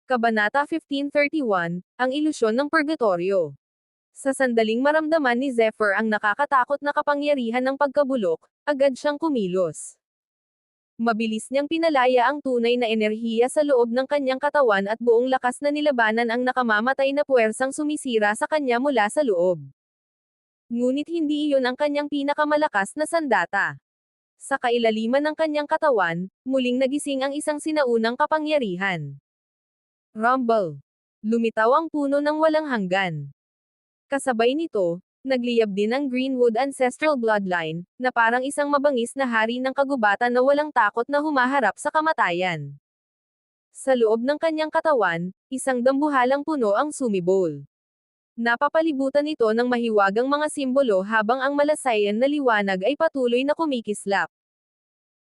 Kabanata 1531, ang ilusyon ng purgatorio. Sa sandaling maramdaman ni Zephyr ang nakakatakot na kapangyarihan ng pagkabulok, agad siyang kumilos. Mabilis niyang pinalaya ang tunay na enerhiya sa loob ng kanyang katawan at buong lakas na nilabanan ang nakamamatay na puwersang sumisira sa kanya mula sa loob. Ngunit hindi iyon ang kanyang pinakamalakas na sandata. Sa kailaliman ng kanyang katawan, muling nagising ang isang sinaunang kapangyarihan. Rumble. Lumitaw ang puno ng walang hanggan. Kasabay nito, nagliyab din ang Greenwood Ancestral Bloodline, na parang isang mabangis na hari ng kagubatan na walang takot na humaharap sa kamatayan. Sa loob ng kanyang katawan, isang dambuhalang puno ang sumibol. Napapalibutan ito ng mahiwagang mga simbolo habang ang malasayan na liwanag ay patuloy na kumikislap.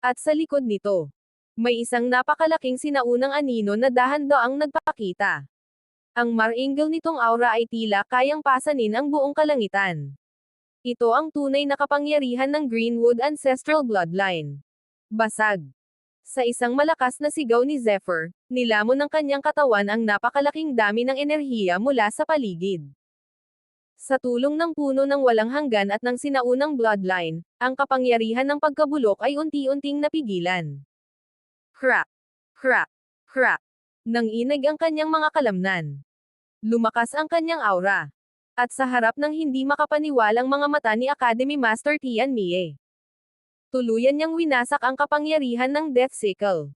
At sa likod nito, may isang napakalaking sinaunang anino na dahan-daang nagpakita. Ang marangal nitong aura ay tila kayang pasanin ang buong kalangitan. Ito ang tunay na kapangyarihan ng Greenwood Ancestral Bloodline. Basag. Sa isang malakas na sigaw ni Zephyr, nilamon ng kanyang katawan ang napakalaking dami ng enerhiya mula sa paligid. Sa tulong ng puno ng walang hanggan at ng sinaunang bloodline, ang kapangyarihan ng pagkabulok ay unti-unting napigilan. Crack! Crack! Crack! Nanginig ang kanyang mga kalamnan. Lumakas ang kanyang aura. At sa harap ng hindi makapaniwalang mga mata ni Academy Master Tian Mie, tuluyan niyang winasak ang kapangyarihan ng Death Sickle.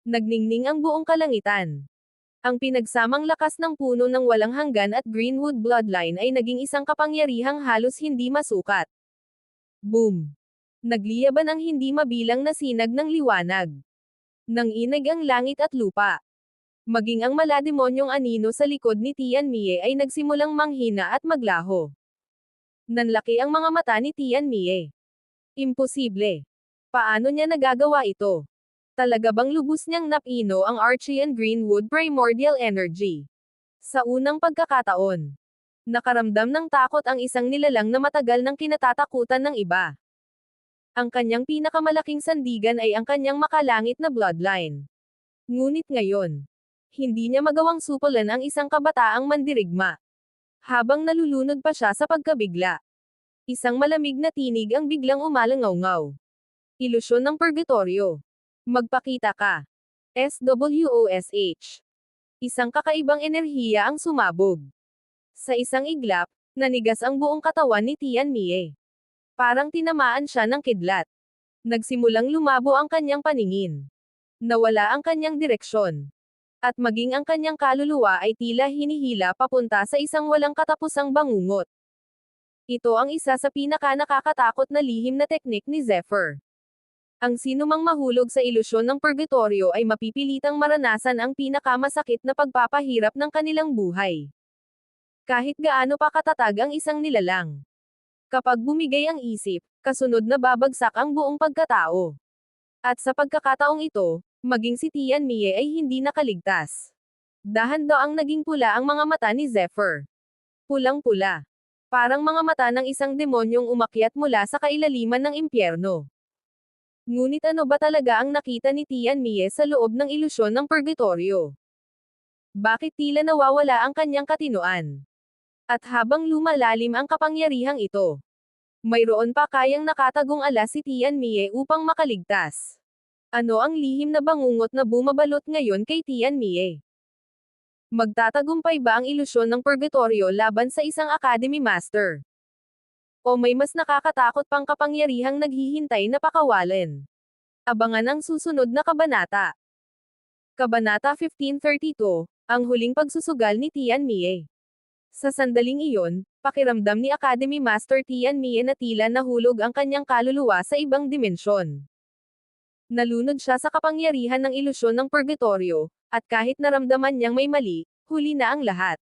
Nagningning ang buong kalangitan. Ang pinagsamang lakas ng puno ng walang hanggan at Greenwood Bloodline ay naging isang kapangyarihang halos hindi masukat. Boom! Nagliyaban ang hindi mabilang na sinag ng liwanag. Nanginig ang langit at lupa. Maging ang malademonyong anino sa likod ni Tian Mie ay nagsimulang manghina at maglaho. Nanlaki ang mga mata ni Tian Mie. Imposible. Paano niya nagagawa ito? Talaga bang lubos niyang napino ang Archean Greenwood Primordial Energy? Sa unang pagkakataon, nakaramdam ng takot ang isang nilalang na matagal nang kinatatakutan ng iba. Ang kanyang pinakamalaking sandigan ay ang kanyang makalangit na bloodline. Ngunit ngayon, hindi niya magawang supulan ang isang kabataang mandirigma. Habang nalulunod pa siya sa pagkabigla, isang malamig na tinig ang biglang umalangaw-ngaw. Ilusyon ng purgatorio. Magpakita ka. SWOSH. Isang kakaibang enerhiya ang sumabog. Sa isang iglap, nanigas ang buong katawan ni Tian Mie. Parang tinamaan siya ng kidlat. Nagsimulang lumabo ang kanyang paningin. Nawala ang kanyang direksyon. At maging ang kanyang kaluluwa ay tila hinihila papunta sa isang walang katapusang bangungot. Ito ang isa sa pinaka-nakakatakot na lihim na teknik ni Zephyr. Ang sinumang mahulog sa ilusyon ng purgatorio ay mapipilitang maranasan ang pinakamasakit na pagpapahirap ng kanilang buhay. Kahit gaano pa katatag ang isang nilalang. Kapag bumigay ang isip, kasunod na babagsak ang buong pagkatao. At sa pagkakataong ito, maging si Tian Mie ay hindi nakaligtas. Dahan-daang naging pula ang mga mata ni Zephyr. Pulang-pula. Parang mga mata ng isang demonyong umakyat mula sa kailaliman ng impyerno. Ngunit ano ba talaga ang nakita ni Tian Mie sa loob ng ilusyon ng purgatorio? Bakit tila nawawala ang kanyang katinoan? At habang lumalalim ang kapangyarihang ito, mayroon pa kayang nakatagong alas si Tian Mie upang makaligtas. Ano ang lihim na bangungot na bumabalot ngayon kay Tian Mie? Magtatagumpay ba ang ilusyon ng purgatorio laban sa isang Academy Master? O may mas nakakatakot pang kapangyarihang naghihintay na pakawalan? Abangan ang susunod na kabanata. Kabanata 1532, ang huling pagsusugal ni Tian Mie. Sa sandaling iyon, pakiramdam ni Academy Master Tian Mie na tila nahulog ang kanyang kaluluwa sa ibang dimensyon. Nalunod siya sa kapangyarihan ng ilusyon ng purgatorio, at kahit naramdaman niyang may mali, huli na ang lahat.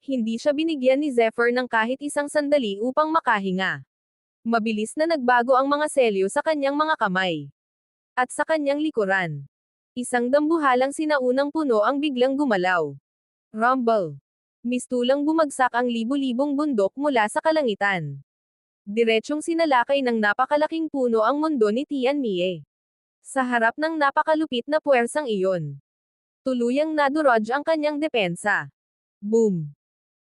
Hindi siya binigyan ni Zephyr ng kahit isang sandali upang makahinga. Mabilis na nagbago ang mga selyo sa kanyang mga kamay. At sa kanyang likuran, isang dambuhalang sinaunang puno ang biglang gumalaw. Rumble. Mistulang bumagsak ang libu-libong bundok mula sa kalangitan. Diretsyong sinalakay ng napakalaking puno ang mundo ni Tian Mie. Sa harap ng napakalupit na puwersang iyon, Tuluyang nadurog ang kanyang depensa. Boom!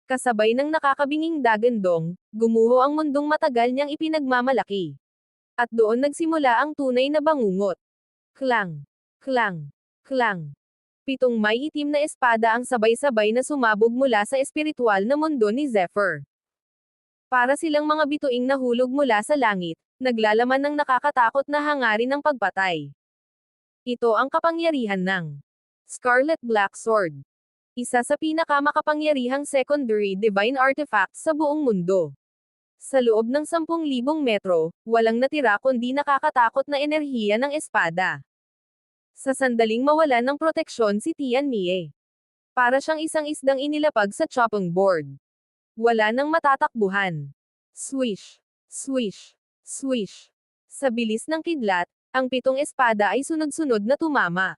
Kasabay ng nakakabinging dagandong, gumuho ang mundong matagal niyang ipinagmamalaki. At doon nagsimula ang tunay na bangungot. Klang! Klang! Klang! 7 may itim na espada ang sabay-sabay na sumabog mula sa espiritual na mundo ni Zephyr. Para silang mga bituing nahulog mula sa langit, naglalaman ng nakakatakot na hangarin ng pagpatay. Ito ang kapangyarihan ng Scarlet Black Sword. Isa sa pinakamakapangyarihang secondary divine artifacts sa buong mundo. Sa loob ng 10,000 metro, walang natira kundi nakakatakot na enerhiya ng espada. Sa sandaling mawalan ng proteksyon si Tianmie. Para siyang isang isdang inilapag sa chopping board. Wala nang matatakbuhan. Swish! Swish! Swish! Sa bilis ng kidlat, ang 7 espada ay sunod-sunod na tumama.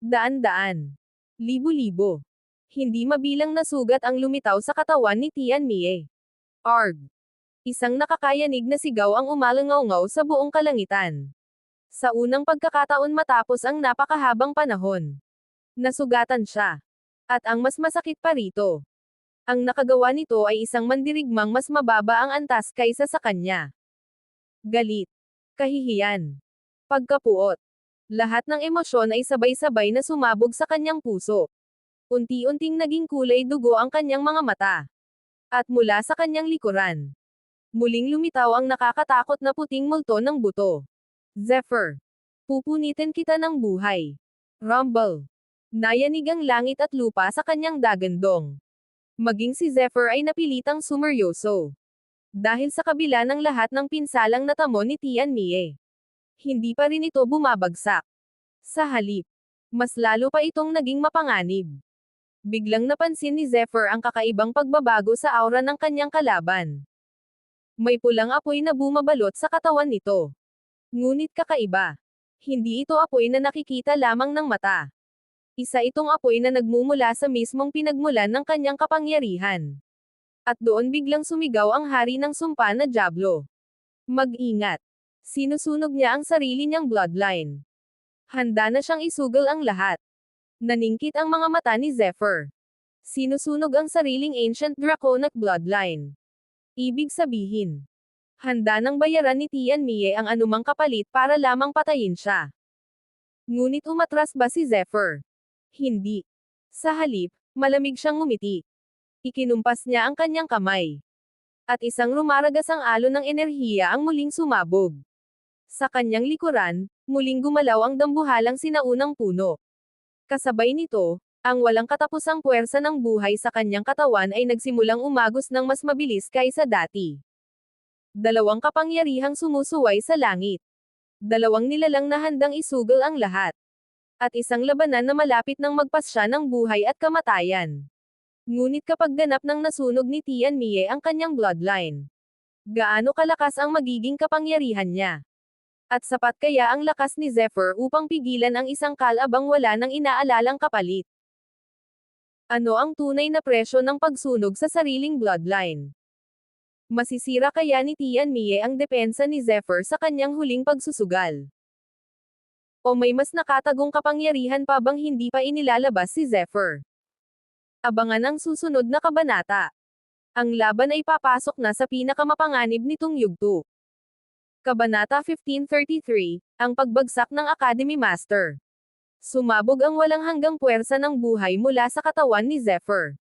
Daan-daan. Libo-libo. Hindi mabilang na sugat ang lumitaw sa katawan ni Tianmie. Arg! Isang nakakayanig na sigaw ang umalangaw-ngaw sa buong kalangitan. Sa unang pagkakataon matapos ang napakahabang panahon. Nasugatan siya. At ang mas masakit pa rito. Ang nakagawa nito ay isang mandirigmang mas mababa ang antas kaysa sa kanya. Galit. Kahihiyan. Pagkapuot. Lahat ng emosyon ay sabay-sabay na sumabog sa kanyang puso. Unti-unting naging kulay dugo ang kanyang mga mata. At mula sa kanyang likuran, muling lumitaw ang nakakatakot na puting multo ng buto. Zephyr. Pupunitin kita ng buhay. Rumble. Nayanig ang langit at lupa sa kanyang dagandong. Maging si Zephyr ay napilitang sumeryoso. Dahil sa kabila ng lahat ng pinsalang natamo ni Tianmie, hindi pa rin ito bumabagsak. Sa halip, mas lalo pa itong naging mapanganib. Biglang napansin ni Zephyr ang kakaibang pagbabago sa aura ng kanyang kalaban. May pulang apoy na bumabalot sa katawan nito. Ngunit kakaiba. Hindi ito apoy na nakikita lamang ng mata. Isa itong apoy na nagmumula sa mismong pinagmulan ng kanyang kapangyarihan. At doon biglang sumigaw ang hari ng sumpa na Diablo. Mag-ingat. Sinusunog niya ang sarili niyang bloodline. Handa na siyang isugal ang lahat. Naningkit ang mga mata ni Zephyr. Sinusunog ang sariling ancient draconic bloodline. Ibig sabihin, handa nang bayaran ni Tianmie ang anumang kapalit para lamang patayin siya. Ngunit umatras ba si Zephyr? Hindi. Sa halip, malamig siyang ngumiti. Ikinumpas niya ang kanyang kamay. At isang rumaragas ang alon ng enerhiya ang muling sumabog. Sa kanyang likuran, muling gumalaw ang dambuhalang sinaunang puno. Kasabay nito, ang walang katapusang puwersa ng buhay sa kanyang katawan ay nagsimulang umagos ng mas mabilis kaysa dati. 2 kapangyarihang sumusuway sa langit. 2 nilalang na handang isugal ang lahat. At isang labanan na malapit nang magpasya ng buhay at kamatayan. Ngunit kapag ganap nang nasunog ni Tianmie ang kanyang bloodline, gaano kalakas ang magiging kapangyarihan niya? At sapat kaya ang lakas ni Zephyr upang pigilan ang isang kalabang wala nang inaalalang kapalit? Ano ang tunay na presyo ng pagsunog sa sariling bloodline? Masisira kaya ni Tianmie ang depensa ni Zephyr sa kanyang huling pagsusugal? O may mas nakatagong kapangyarihan pa bang hindi pa inilalabas si Zephyr? Abangan ang susunod na kabanata. Ang laban ay papasok na sa pinakamapanganib nitong yugto. Kabanata 1533, ang pagbagsak ng Academy Master. Sumabog ang walang hanggang puwersa ng buhay mula sa katawan ni Zephyr.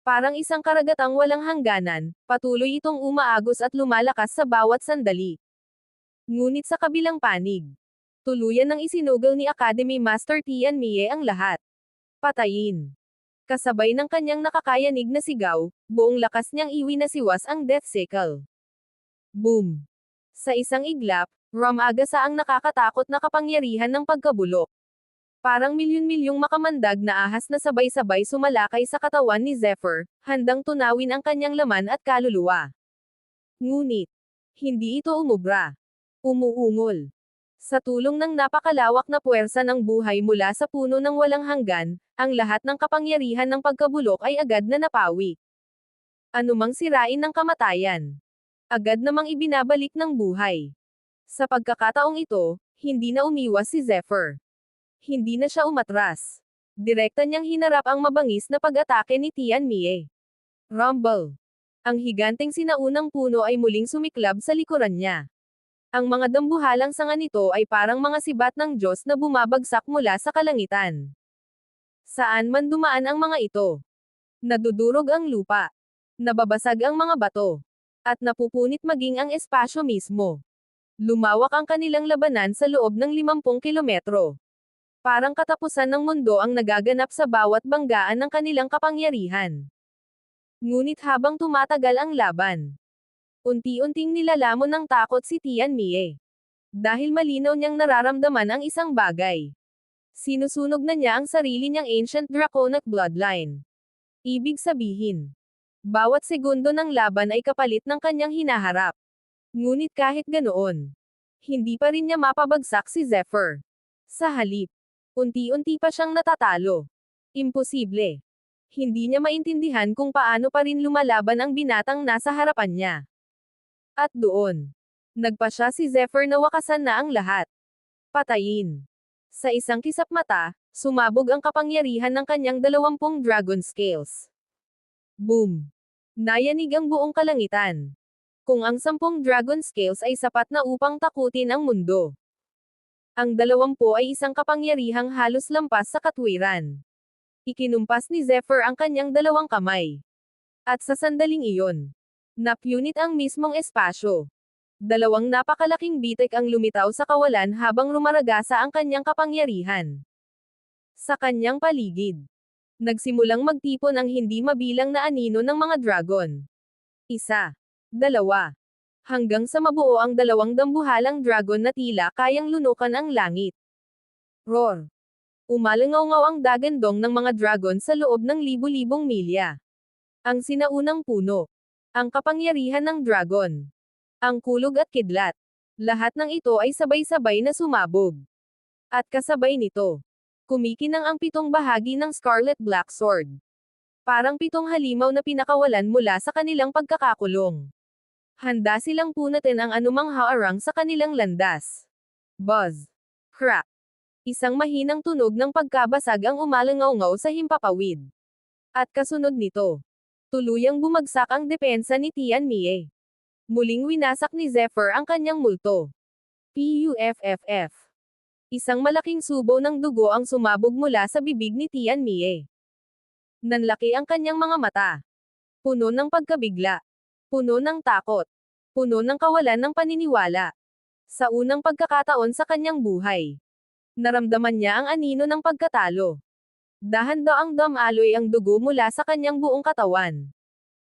Parang isang karagatang walang hangganan, patuloy itong umaagos at lumalakas sa bawat sandali. Ngunit sa kabilang panig, tuluyan nang isinugal ni Academy Master Tianmie ang lahat. Patayin. Kasabay ng kanyang nakakayanig na sigaw, buong lakas niyang iwinasiwas ang Death Sickle. Boom! Sa isang iglap, rumagasa ang nakakatakot na kapangyarihan ng pagkabulok. Parang milyon-milyong makamandag na ahas na sabay-sabay sumalakay sa katawan ni Zephyr, handang tunawin ang kanyang laman at kaluluwa. Ngunit, hindi ito umubra. Umuungol. Sa tulong ng napakalawak na puwersa ng buhay mula sa puno ng walang hanggan, ang lahat ng kapangyarihan ng pagkabulok ay agad na napawi. Anumang sirain ng kamatayan, agad namang ibinabalik ng buhay. Sa pagkakataong ito, hindi na umiwas si Zephyr. Hindi na siya umatras. Direkta niyang hinarap ang mabangis na pag-atake ni Tianmie. Rumble. Ang higanteng sinaunang puno ay muling sumiklab sa likuran niya. Ang mga dambuhalang sanga nito ay parang mga sibat ng Diyos na bumabagsak mula sa kalangitan. Saan man dumaan ang mga ito, nadudurog ang lupa, nababasag ang mga bato, at napupunit maging ang espasyo mismo. Lumawak ang kanilang labanan sa loob ng 50 kilometro. Parang katapusan ng mundo ang nagaganap sa bawat banggaan ng kanilang kapangyarihan. Ngunit habang tumatagal ang laban, unti-unting nilalamon ng takot si Tianmie. Dahil malinaw niyang nararamdaman ang isang bagay. Sinusunog na niya ang sarili niyang ancient draconic bloodline. Ibig sabihin, bawat segundo ng laban ay kapalit ng kanyang hinaharap. Ngunit kahit ganoon, hindi pa rin niya mapabagsak si Zephyr. Sa halip, unti-unti pa siyang natatalo. Imposible. Hindi niya maintindihan kung paano pa rin lumalaban ang binatang nasa harapan niya. At doon, nagpa siya si Zephyr na wakasan na ang lahat. Patayin. Sa isang kisap mata, sumabog ang kapangyarihan ng kanyang 20 dragon scales. Boom! Nayanig ang buong kalangitan. Kung ang 10 dragon scales ay sapat na upang takutin ang mundo, ang 20 ay isang kapangyarihang halos lampas sa katwiran. Ikinumpas ni Zephyr ang kanyang 2 kamay. At sa sandaling iyon, napunit ang mismong espasyo. 2 napakalaking bitik ang lumitaw sa kawalan habang rumaragasa ang kanyang kapangyarihan. Sa kanyang paligid, nagsimulang magtipon ang hindi mabilang na anino ng mga dragon. 1, 2, hanggang sa mabuo ang 2 dambuhalang dragon na tila kayang lunukan ang langit. Roar! Umalangaw-ngaw ang dagandong ng mga dragon sa loob ng libu-libong milya. Ang sinaunang puno. Ang kapangyarihan ng dragon. Ang kulog at kidlat. Lahat ng ito ay sabay-sabay na sumabog. At kasabay nito, kumikinang ang 7 bahagi ng Scarlet Black Sword. Parang 7 halimaw na pinakawalan mula sa kanilang pagkakakulong. Handa silang punatin ang anumang haarang sa kanilang landas. Buzz. Crack. Isang mahinang tunog ng pagkabasag ang umalangaw-ngaw sa himpapawid. At kasunod nito, tuluyang bumagsak ang depensa ni Tianmie. Muling winasak ni Zephyr ang kanyang multo. Puff. Isang malaking subo ng dugo ang sumabog mula sa bibig ni Tianmie. Nanlaki ang kanyang mga mata. Puno ng pagkabigla. Puno ng takot. Puno ng kawalan ng paniniwala. Sa unang pagkakataon sa kanyang buhay, naramdaman niya ang anino ng pagkatalo. Dahan-daang dumaloy ang dugo mula sa kanyang buong katawan.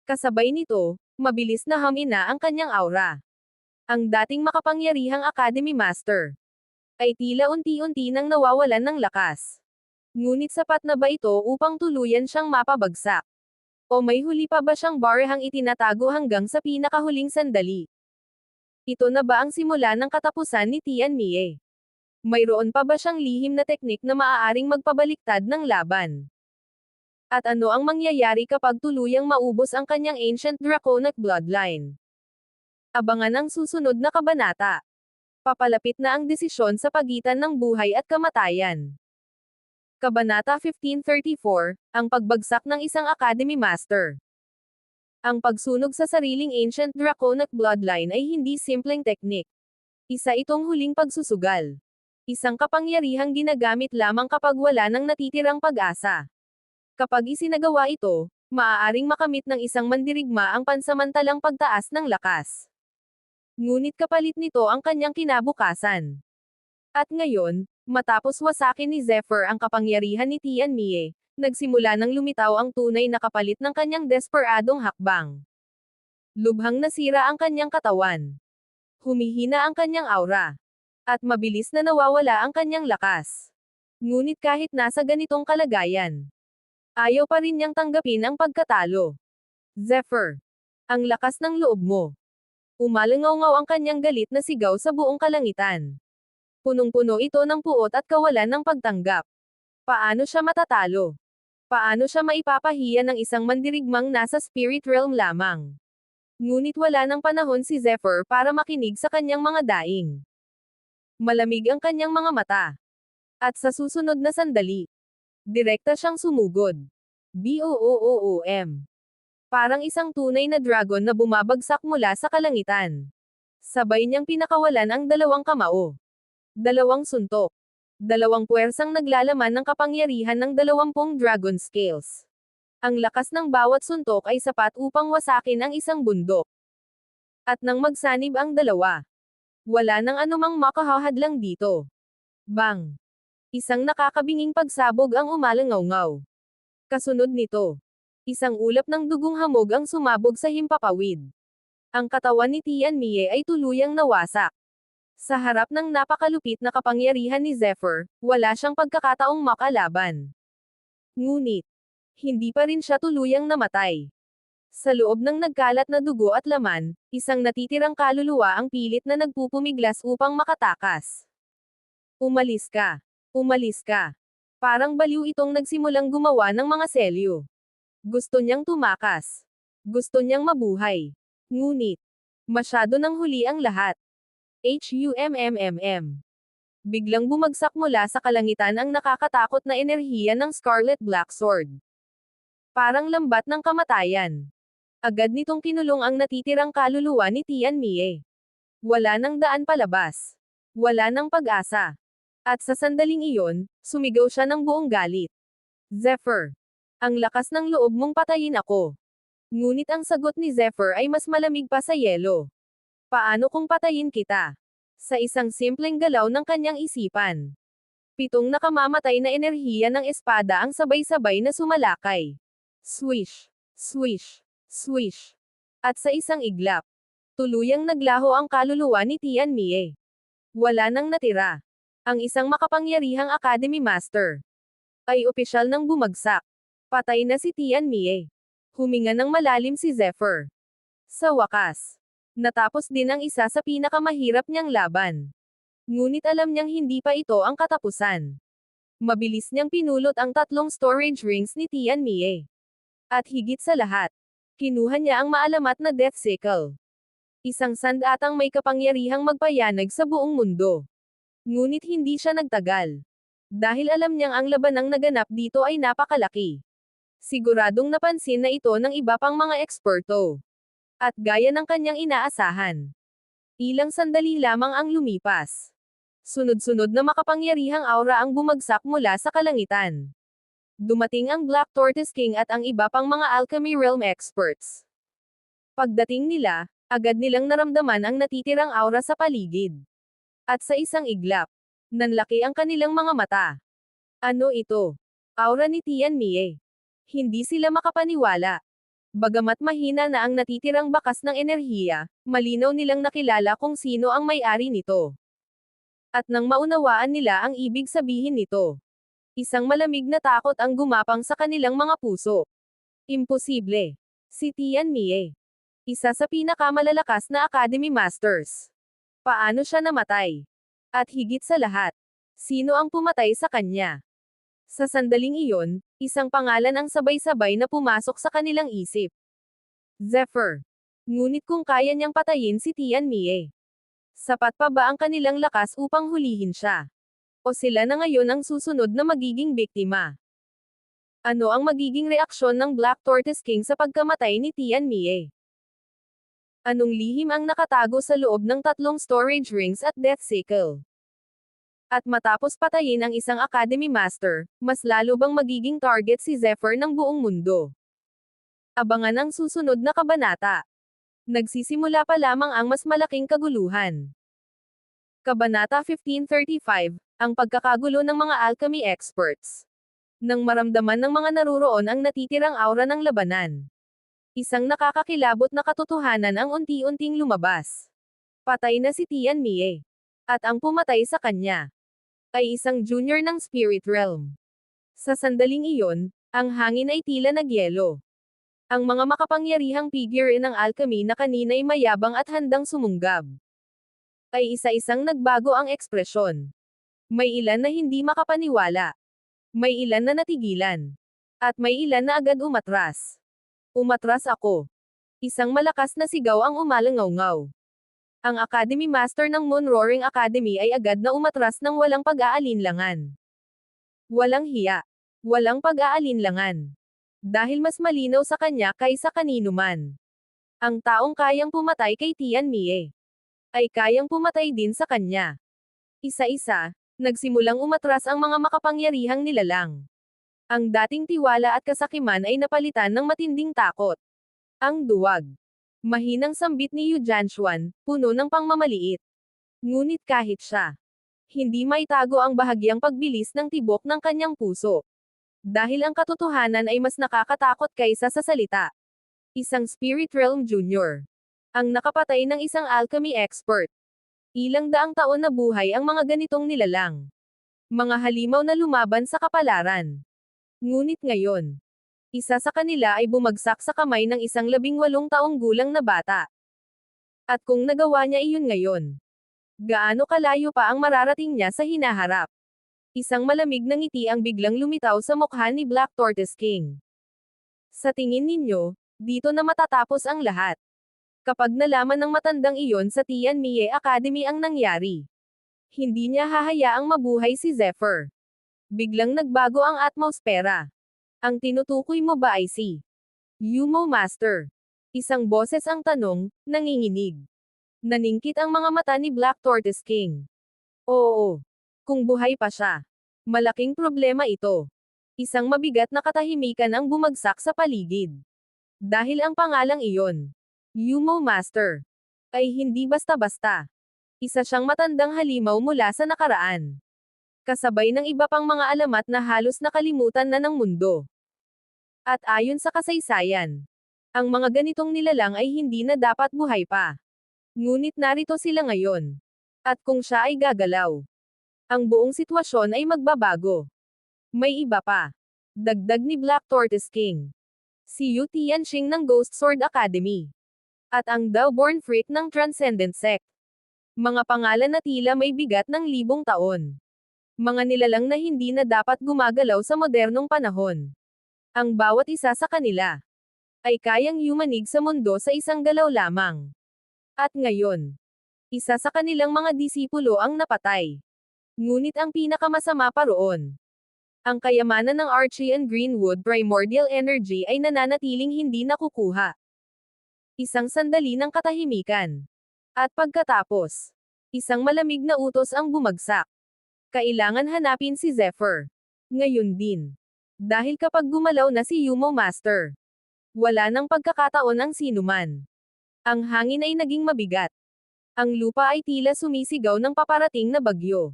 Kasabay nito, mabilis na humina ang kanyang aura. Ang dating makapangyarihang Academy Master ay tila unti-unti nang nawawalan ng lakas. Ngunit sapat na ba ito upang tuluyan siyang mapabagsak? O may huli pa ba siyang barehang itinatago hanggang sa pinakahuling sandali? Ito na ba ang simula ng katapusan ni Tianmie? Mayroon pa ba siyang lihim na teknik na maaaring magpabaliktad ng laban? At ano ang mangyayari kapag tuluyang maubos ang kanyang ancient draconic bloodline? Abangan ang susunod na kabanata. Papalapit na ang desisyon sa pagitan ng buhay at kamatayan. Kabanata 1534, ang pagbagsak ng isang Academy Master. Ang pagsunog sa sariling ancient draconic bloodline ay hindi simpleng teknik. Isa itong huling pagsusugal. Isang kapangyarihang ginagamit lamang kapag wala nang natitirang pag-asa. Kapag isinagawa ito, maaaring makamit ng isang mandirigma ang pansamantalang pagtaas ng lakas. Ngunit kapalit nito ang kanyang kinabukasan. At ngayon, matapos wasakin ni Zephyr ang kapangyarihan ni Tianmie, nagsimula nang lumitaw ang tunay na kapalit ng kanyang desperadong hakbang. Lubhang nasira ang kanyang katawan. Humihina ang kanyang aura. At mabilis na nawawala ang kanyang lakas. Ngunit kahit nasa ganitong kalagayan, ayaw pa rin niyang tanggapin ang pagkatalo. Zephyr, ang lakas ng loob mo. Umalangaw-ngaw ang kanyang galit na sigaw sa buong kalangitan. Punong-puno ito ng puot at kawalan ng pagtanggap. Paano siya matatalo? Paano siya maipapahiya ng isang mandirigmang nasa spirit realm lamang? Ngunit wala ng panahon si Zephyr para makinig sa kanyang mga daing. Malamig ang kanyang mga mata. At sa susunod na sandali, Direkta siyang sumugod. Boom! Parang isang tunay na dragon na bumabagsak mula sa kalangitan. Sabay niyang pinakawalan ang dalawang kamao. Dalawang suntok. Dalawang puwersang naglalaman ng kapangyarihan ng 20 dragon scales. Ang lakas ng bawat suntok ay sapat upang wasakin ang isang bundok. At nang magsanib ang dalawa, wala nang anumang makahahadlang dito. Bang! Isang nakakabinging pagsabog ang umalangaw-ngaw. Kasunod nito, isang ulap ng dugong hamog ang sumabog sa himpapawid. Ang katawan ni Tianmie ay tuluyang nawasak. Sa harap ng napakalupit na kapangyarihan ni Zephyr, wala siyang pagkakataong makalaban. Ngunit, hindi pa rin siya tuluyang namatay. Sa loob ng nagkalat na dugo at laman, isang natitirang kaluluwa ang pilit na nagpupumiglas upang makatakas. Umalis ka. Umalis ka. Parang baliw itong nagsimulang gumawa ng mga selyo. Gusto niyang tumakas. Gusto niyang mabuhay. Ngunit, masyado nang huli ang lahat. HUMMMM. Biglang bumagsak mula sa kalangitan ang nakakatakot na enerhiya ng Scarlet Black Sword. Parang lambat ng kamatayan. Agad nitong kinulong ang natitirang kaluluwa ni Tianmie. Wala nang daan palabas. Wala nang pag-asa. At sa sandaling iyon, sumigaw siya ng buong galit. Zephyr! Ang lakas ng loob mong patayin ako. Ngunit ang sagot ni Zephyr ay mas malamig pa sa yelo. Paano kung patayin kita? Sa isang simpleng galaw ng kanyang isipan. 7 nakamamatay na enerhiya ng espada ang sabay-sabay na sumalakay. Swish! Swish! Swish! At sa isang iglap, tuluyang naglaho ang kaluluwa ni Tianmie. Wala nang natira. Ang isang makapangyarihang Academy Master ay opisyal nang bumagsak. Patay na si Tianmie. Huminga ng malalim si Zephyr. Sa wakas, natapos din ang isa sa pinakamahirap niyang laban. Ngunit alam niyang hindi pa ito ang katapusan. Mabilis niyang pinulot ang 3 storage rings ni Tianmie. At higit sa lahat, kinuha niya ang maalamat na Death Sickle. Isang sandatang may kapangyarihang magpayanag sa buong mundo. Ngunit hindi siya nagtagal. Dahil alam niyang ang labanang naganap dito ay napakalaki. Siguradong napansin na ito ng iba pang mga eksperto. At gaya ng kanyang inaasahan, ilang sandali lamang ang lumipas. Sunod-sunod na makapangyarihang aura ang bumagsak mula sa kalangitan. Dumating ang Black Tortoise King at ang iba pang mga Alchemy Realm experts. Pagdating nila, agad nilang naramdaman ang natitirang aura sa paligid. At sa isang iglap, nanlaki ang kanilang mga mata. Ano ito? Aura ni Tianmie. Hindi sila makapaniwala. Bagamat mahina na ang natitirang bakas ng enerhiya, malinaw nilang nakilala kung sino ang may-ari nito. At nang maunawaan nila ang ibig sabihin nito, isang malamig na takot ang gumapang sa kanilang mga puso. Imposible. Si Tianmie, isa sa pinakamalalakas na Academy Masters. Paano siya namatay? At higit sa lahat, sino ang pumatay sa kanya? Sa sandaling iyon, isang pangalan ang sabay-sabay na pumasok sa kanilang isip. Zephyr. Ngunit kung kaya niyang patayin si Tianmie, sapat pa ba ang kanilang lakas upang hulihin siya? O sila na ngayon ang susunod na magiging biktima? Ano ang magiging reaksyon ng Black Tortoise King sa pagkamatay ni Tianmie? Anong lihim ang nakatago sa loob ng 3 storage rings at Death Sickle? At matapos patayin ang isang Academy Master, mas lalo bang magiging target si Zephyr ng buong mundo? Abangan ang susunod na kabanata. Nagsisimula pa lamang ang mas malaking kaguluhan. Kabanata 1535, ang pagkakagulo ng mga alchemy experts. Nang maramdaman ng mga naruroon ang natitirang aura ng labanan, isang nakakakilabot na katotohanan ang unti-unting lumabas. Patay na si Tianmie. At ang pumatay sa kanya ay isang junior ng Spirit Realm. Sa sandaling iyon, ang hangin ay tila nagyelo. Ang mga makapangyarihang figure ng alchemy na kanina'y mayabang at handang sumunggab, ay isa-isang nagbago ang ekspresyon. May ilan na hindi makapaniwala. May ilan na natigilan. At may ilan na agad umatras. Umatras ako. Isang malakas na sigaw ang umalangaw-ngaw. Ang Academy Master ng Moon Roaring Academy ay agad na umatras ng walang pag-aalinlangan. Walang hiya. Walang pag-aalinlangan. Dahil mas malinaw sa kanya kaysa kanino man. Ang taong kayang pumatay kay Tianmie ay kayang pumatay din sa kanya. Isa-isa, nagsimulang umatras ang mga makapangyarihang nilalang. Ang dating tiwala at kasakiman ay napalitan ng matinding takot. Ang duwag. Mahinang sambit ni Yu Jianxuan, puno ng pangmamaliit. Ngunit kahit siya, hindi maitago ang bahagyang pagbilis ng tibok ng kanyang puso. Dahil ang katotohanan ay mas nakakatakot kaysa sa salita. Isang Spirit Realm Junior. Ang nakapatay ng isang alchemy expert. Ilang daang taon na buhay ang mga ganitong nilalang. Mga halimaw na lumaban sa kapalaran. Ngunit ngayon, isa sa kanila ay bumagsak sa kamay ng isang 18 taong gulang na bata. At kung nagawa niya iyon ngayon, gaano kalayo pa ang mararating niya sa hinaharap? Isang malamig na ngiti ang biglang lumitaw sa mukha ni Black Tortoise King. Sa tingin ninyo, dito na matatapos ang lahat. Kapag nalaman ng matandang iyon sa Tianmie Academy ang nangyari, hindi niya hahayaang mabuhay si Zephyr. Biglang nagbago ang atmosfera. Ang tinutukoy mo ba ay si Yumo Master? Isang boses ang tanong, nanginginig. Naningkit ang mga mata ni Black Tortoise King. Oo. Kung buhay pa siya. Malaking problema ito. Isang mabigat na katahimikan ang bumagsak sa paligid. Dahil ang pangalang iyon, Yumo Master, ay hindi basta-basta. Isa siyang matandang halimaw mula sa nakaraan. Kasabay ng iba pang mga alamat na halos nakalimutan na ng mundo. At ayon sa kasaysayan, ang mga ganitong nilalang ay hindi na dapat buhay pa. Ngunit narito sila ngayon. At kung siya ay gagalaw, ang buong sitwasyon ay magbabago. May iba pa. Dagdag ni Black Tortoise King. Si Yu Tianxing ng Ghost Sword Academy. At ang Daoborn Freak ng Transcendent Sect. Mga pangalan na tila may bigat ng 1000 taon. Mga nilalang na hindi na dapat gumagalaw sa modernong panahon. Ang bawat isa sa kanila ay kayang yumanig sa mundo sa isang galaw lamang. At ngayon, isa sa kanilang mga disipulo ang napatay. Ngunit ang pinakamasama pa roon, ang kayamanan ng Archie and Greenwood Primordial Energy ay nananatiling hindi nakukuha. Isang sandali ng katahimikan. At pagkatapos, isang malamig na utos ang bumagsak. Kailangan hanapin si Zephyr. Ngayon din. Dahil kapag gumalaw na si Yumo Master, wala nang pagkakataon ang sinuman. Ang hangin ay naging mabigat. Ang lupa ay tila sumisigaw ng paparating na bagyo.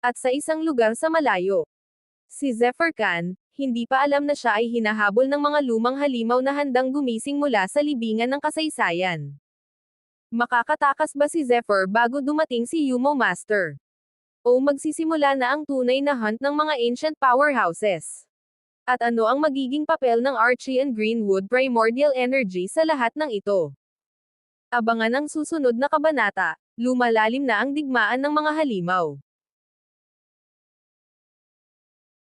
At sa isang lugar sa malayo, si Zephyr Khan, hindi pa alam na siya ay hinahabol ng mga lumang halimaw na handang gumising mula sa libingan ng kasaysayan. Makakatakas ba si Zephyr bago dumating si Yumo Master? O magsisimula na ang tunay na hunt ng mga ancient powerhouses? At ano ang magiging papel ng Archie and Greenwood Primordial Energy sa lahat ng ito? Abangan ang susunod na kabanata, lumalalim na ang digmaan ng mga halimaw.